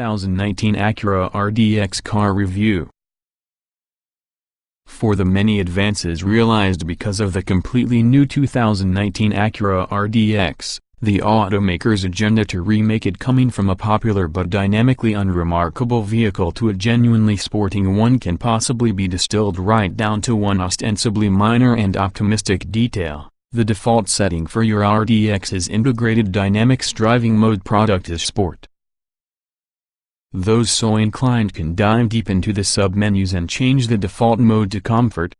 2019 Acura RDX car review. For the many advances realized because of the completely new 2019 Acura RDX, the automaker's agenda to remake it coming from a popular but dynamically unremarkable vehicle to a genuinely sporting one can possibly be distilled right down to one ostensibly minor and optimistic detail. The default setting for your RDX's integrated dynamics driving mode product is Sport. Those so inclined can dive deep into the sub-menus and change the default mode to Comfort.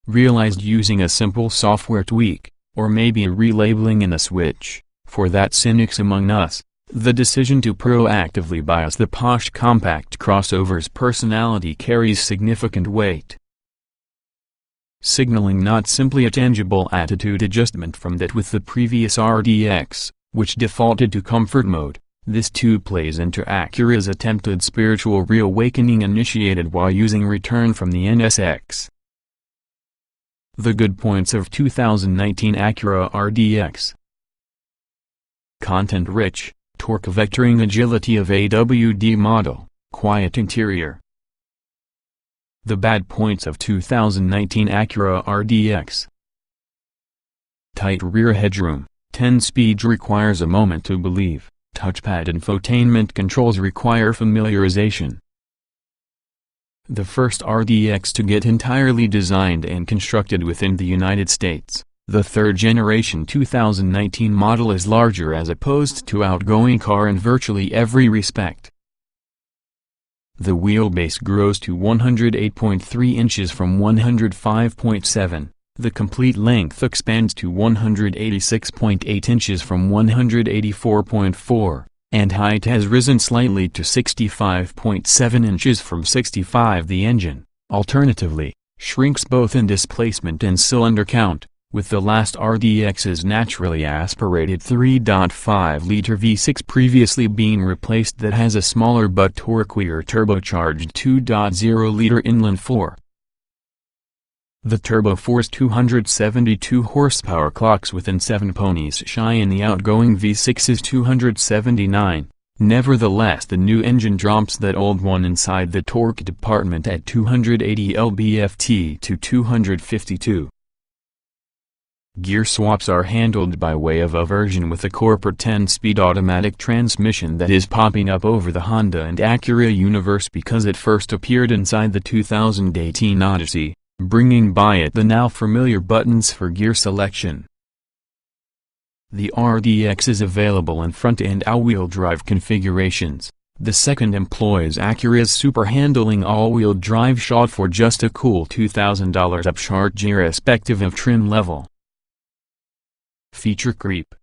Realized using a simple software tweak, or maybe a relabeling and a switch. For that cynics among us, the decision to proactively bias the posh compact crossover's personality carries significant weight, signaling not simply a tangible attitude adjustment from that with the previous RDX, which defaulted to Comfort mode. This too plays into Acura's attempted spiritual reawakening initiated while using return from the NSX. The good points of 2019 Acura RDX: content-rich, torque-vectoring agility of AWD model, quiet interior. The bad points of 2019 Acura RDX: tight rear headroom, 10 speeds requires a moment to believe, touchpad infotainment controls require familiarization. The first RDX to get entirely designed and constructed within the United States, the third-generation 2019 model is larger as opposed to outgoing car in virtually every respect. The wheelbase grows to 108.3 inches from 105.7, the complete length expands to 186.8 inches from 184.4. And height has risen slightly to 65.7 inches from 65. The engine, alternatively, shrinks both in displacement and cylinder count, with the last RDX's naturally aspirated 3.5-liter V6 previously being replaced that has a smaller but torquier turbocharged 2.0-liter inline 4. The Turbo Force 272 horsepower clocks within 7 ponies shy in the outgoing V6's 279. Nevertheless, the new engine drops that old one inside the torque department at 280 lb-ft to 252. Gear swaps are handled by way of a version with a corporate 10-speed automatic transmission that is popping up over the Honda and Acura universe because it first appeared inside the 2018 Odyssey, bringing by it the now familiar buttons for gear selection. The RDX is available in front and all-wheel drive configurations. The second employs Acura's super-handling all-wheel drive shot for just a cool $2,000 upcharge irrespective of trim level. Feature creep.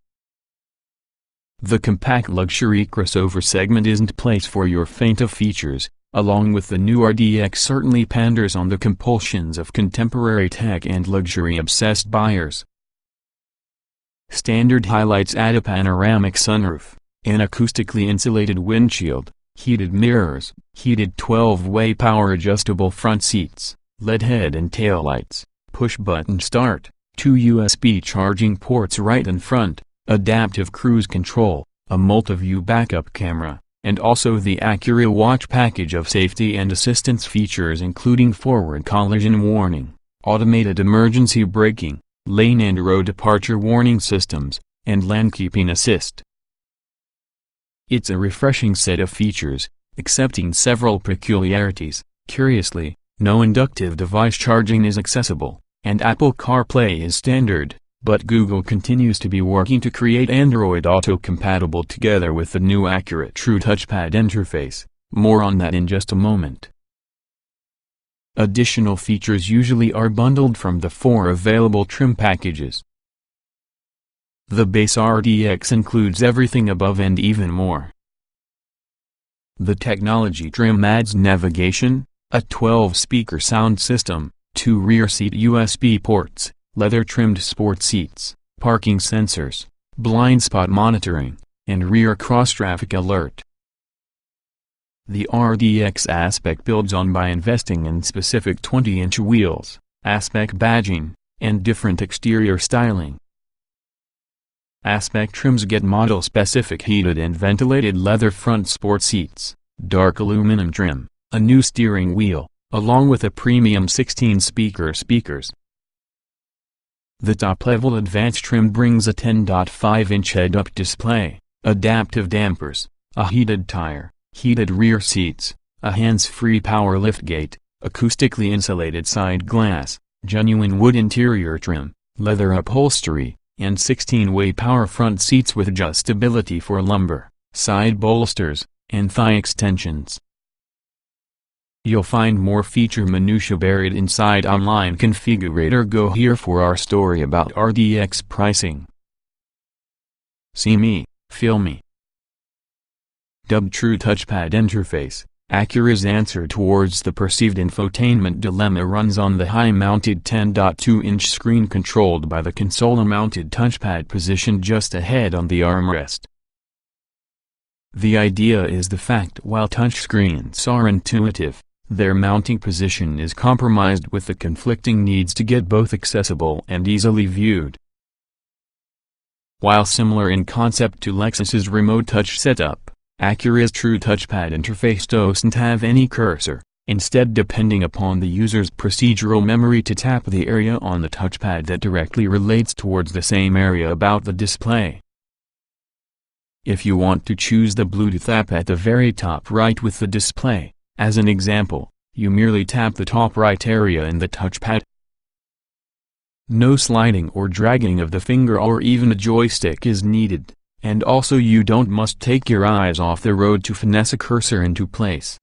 The compact luxury crossover segment isn't place for your faint of features. Along with the new RDX certainly panders on the compulsions of contemporary tech and luxury-obsessed buyers. Standard highlights add a panoramic sunroof, an acoustically insulated windshield, heated mirrors, heated 12-way power-adjustable front seats, LED head and tail lights, push-button start, 2 USB charging ports right in front, adaptive cruise control, a multi-view backup camera, and also the Acura Watch package of safety and assistance features including forward collision warning, automated emergency braking, lane and road departure warning systems, and lane keeping assist. It's a refreshing set of features, excepting several peculiarities. Curiously, no inductive device charging is accessible, and Apple CarPlay is standard. But Google continues to be working to create Android Auto compatible together with the new Acura True Touchpad interface. More on that in just a moment. Additional features usually are bundled from the 4 available trim packages. The base RDX includes everything above and even more. The technology trim adds navigation, a 12-speaker sound system, 2 rear seat USB ports, leather-trimmed sport seats, parking sensors, blind spot monitoring, and rear cross-traffic alert. The RDX A-Spec builds on by investing in specific 20-inch wheels, A-Spec badging, and different exterior styling. A-Spec trims get model-specific heated and ventilated leather front sport seats, dark aluminum trim, a new steering wheel, along with a premium 16-speaker speakers. The top-level advanced trim brings a 10.5-inch head-up display, adaptive dampers, a heated tire, heated rear seats, a hands-free power liftgate, acoustically insulated side glass, genuine wood interior trim, leather upholstery, and 16-way power front seats with adjustability for lumbar, side bolsters, and thigh extensions. You'll find more feature minutiae buried inside online configurator. Go here for our story about RDX pricing. See me, feel me. Dubbed True Touchpad Interface, Acura's answer towards the perceived infotainment dilemma runs on the high-mounted 10.2-inch screen controlled by the console-mounted touchpad positioned just ahead on the armrest. The idea is the fact while touchscreens are intuitive, their mounting position is compromised with the conflicting needs to get both accessible and easily viewed. While similar in concept to Lexus's remote touch setup, Acura's True Touchpad interface doesn't have any cursor, instead depending upon the user's procedural memory to tap the area on the touchpad that directly relates towards the same area about the display. If you want to choose the Bluetooth app at the very top right with the display, as an example, you merely tap the top right area in the touchpad. No sliding or dragging of the finger or even a joystick is needed, and also you must take your eyes off the road to finesse a cursor into place.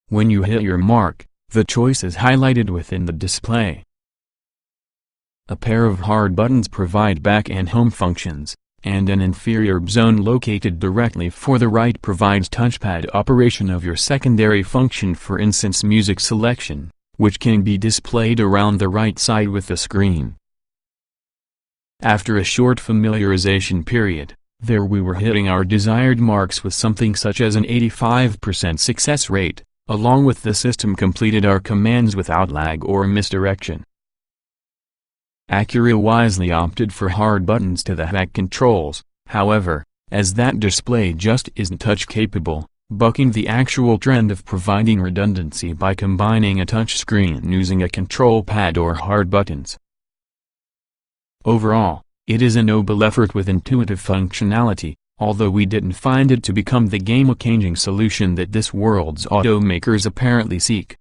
When you hit your mark, the choice is highlighted within the display. A pair of hard buttons provide back and home functions, and an inferior zone located directly for the right provides touchpad operation of your secondary function, for instance music selection, which can be displayed around the right side with the screen. After a short familiarization period, there we were hitting our desired marks with something such as an 85% success rate, along with the system completed our commands without lag or misdirection. Acura wisely opted for hard buttons to the back controls, however, as that display just isn't touch-capable, bucking the actual trend of providing redundancy by combining a touchscreen using a control pad or hard buttons. Overall, it is a noble effort with intuitive functionality, although we didn't find it to become the game-changing solution that this world's automakers apparently seek.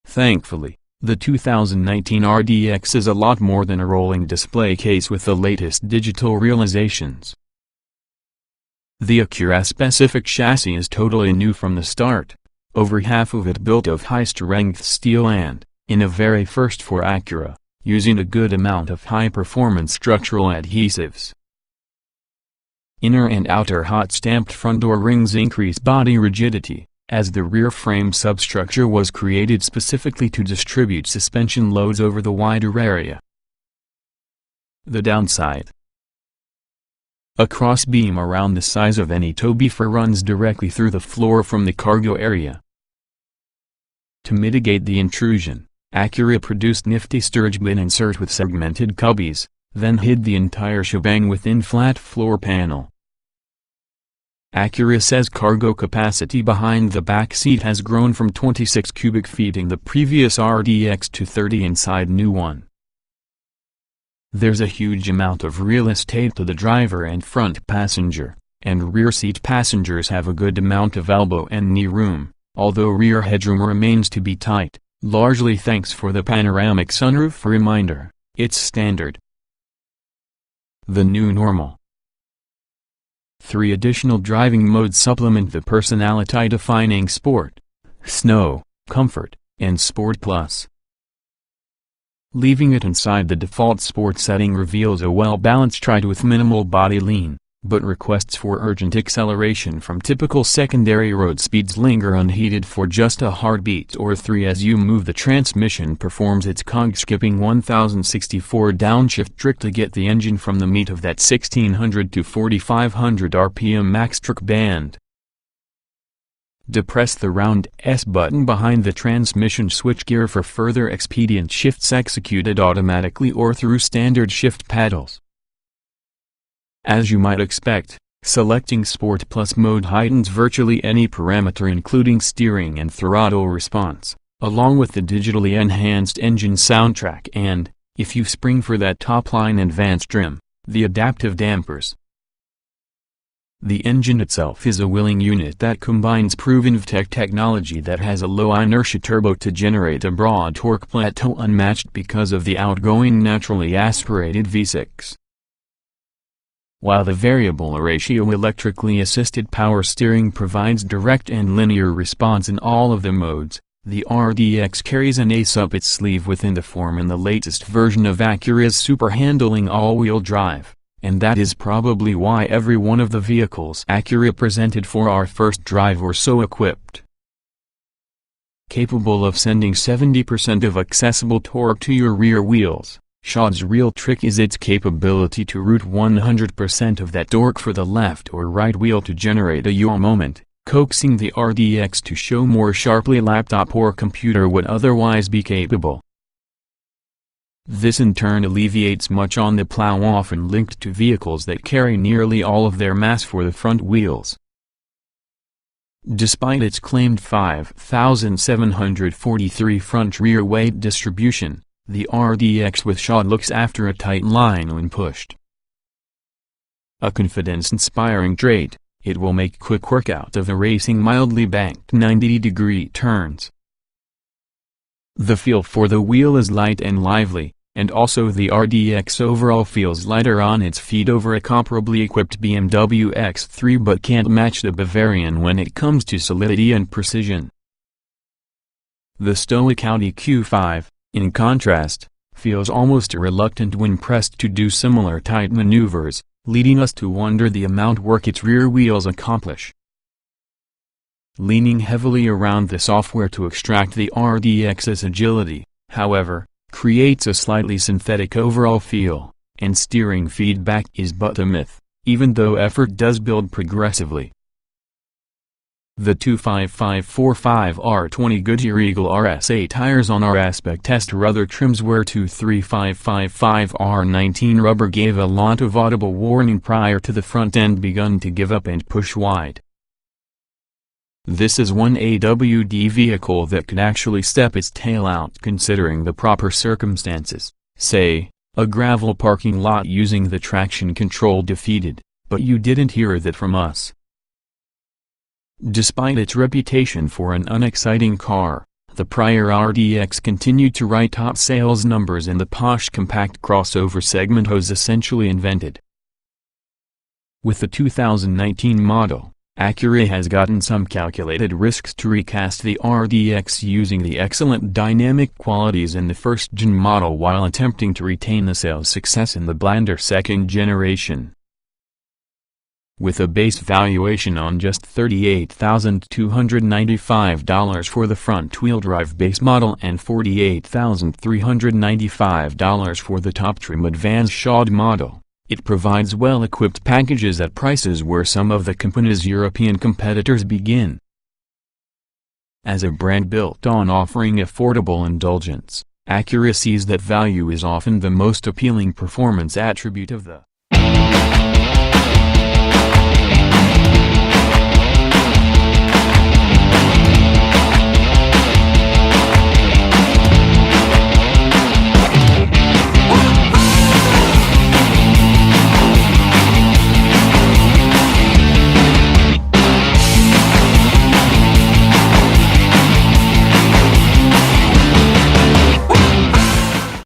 Thankfully, the 2019 RDX is a lot more than a rolling display case with the latest digital realizations. The Acura-specific chassis is totally new from the start, over half of it built of high-strength steel and, in a very first for Acura, using a good amount of high-performance structural adhesives. Inner and outer hot stamped front door rings increase body rigidity, as the rear frame substructure was created specifically to distribute suspension loads over the wider area. The downside: a crossbeam around the size of any tow buffer runs directly through the floor from the cargo area. To mitigate the intrusion, Acura produced nifty storage bin insert with segmented cubbies, then hid the entire shebang within flat floor panel. Acura says cargo capacity behind the back seat has grown from 26 cubic feet in the previous RDX to 30 inside new one. There's a huge amount of real estate to the driver and front passenger, and rear seat passengers have a good amount of elbow and knee room, although rear headroom remains to be tight, largely thanks for the panoramic sunroof reminder, it's standard. The new normal. 3 additional driving modes supplement the personality-defining Sport, Snow, Comfort, and Sport Plus. Leaving it inside the default Sport setting reveals a well-balanced ride with minimal body lean, but requests for urgent acceleration from typical secondary road speeds linger unheeded for just a heartbeat or 3 as you move. The transmission performs its cog-skipping 1064 downshift trick to get the engine from the meat of that 1600 to 4500 RPM max torque band. Depress the round S button behind the transmission switchgear for further expedient shifts executed automatically or through standard shift paddles. As you might expect, selecting Sport Plus mode heightens virtually any parameter including steering and throttle response, along with the digitally enhanced engine soundtrack and, if you spring for that top-line advanced trim, the adaptive dampers. The engine itself is a willing unit that combines proven VTEC technology that has a low-inertia turbo to generate a broad torque plateau unmatched because of the outgoing naturally aspirated V6. While the variable ratio electrically assisted power steering provides direct and linear response in all of the modes, the RDX carries an ace up its sleeve within the form in the latest version of Acura's super-handling all-wheel drive. And that is probably why every one of the vehicles Acura presented for our first drive were so equipped. Capable of sending 70% of accessible torque to your rear wheels, Schaud's real trick is its capability to route 100% of that torque for the left or right wheel to generate a yaw moment, coaxing the RDX to show more sharply laptop or computer would otherwise be capable. This in turn alleviates much on the plow often linked to vehicles that carry nearly all of their mass for the front wheels. Despite its claimed 5,743 front-rear weight distribution, the RDX with Schaud looks after a tight line when pushed. A confidence-inspiring trait, it will make quick work out of erasing mildly banked 90-degree turns. The feel for the wheel is light and lively, and also the RDX overall feels lighter on its feet over a comparably equipped BMW X3 but can't match the Bavarian when it comes to solidity and precision. The stoic Audi Q5, in contrast, feels almost reluctant when pressed to do similar tight maneuvers, leading us to wonder the amount work its rear wheels accomplish. Leaning heavily around the software to extract the RDX's agility, however, creates a slightly synthetic overall feel, and steering feedback is but a myth, even though effort does build progressively. The 25545R20 Goodyear Eagle RS8 tires on our A-Spec test rudder trims where 23555R19 rubber gave a lot of audible warning prior to the front end begun to give up and push wide. This is one AWD vehicle that could actually step its tail out considering the proper circumstances, say, a gravel parking lot using the traction control defeated, but you didn't hear that from us. Despite its reputation for an unexciting car, the prior RDX continued to write top sales numbers in the posh compact crossover segment was essentially invented. With the 2019 model, Acura has gotten some calculated risks to recast the RDX using the excellent dynamic qualities in the first-gen model while attempting to retain the sales success in the blander second generation. With a base valuation on just $38,295 for the front-wheel drive base model and $48,395 for the top-trim advanced Schaud model, it provides well-equipped packages at prices where some of the company's European competitors begin. As a brand built on offering affordable indulgence, Acura sees that value is often the most appealing performance attribute of the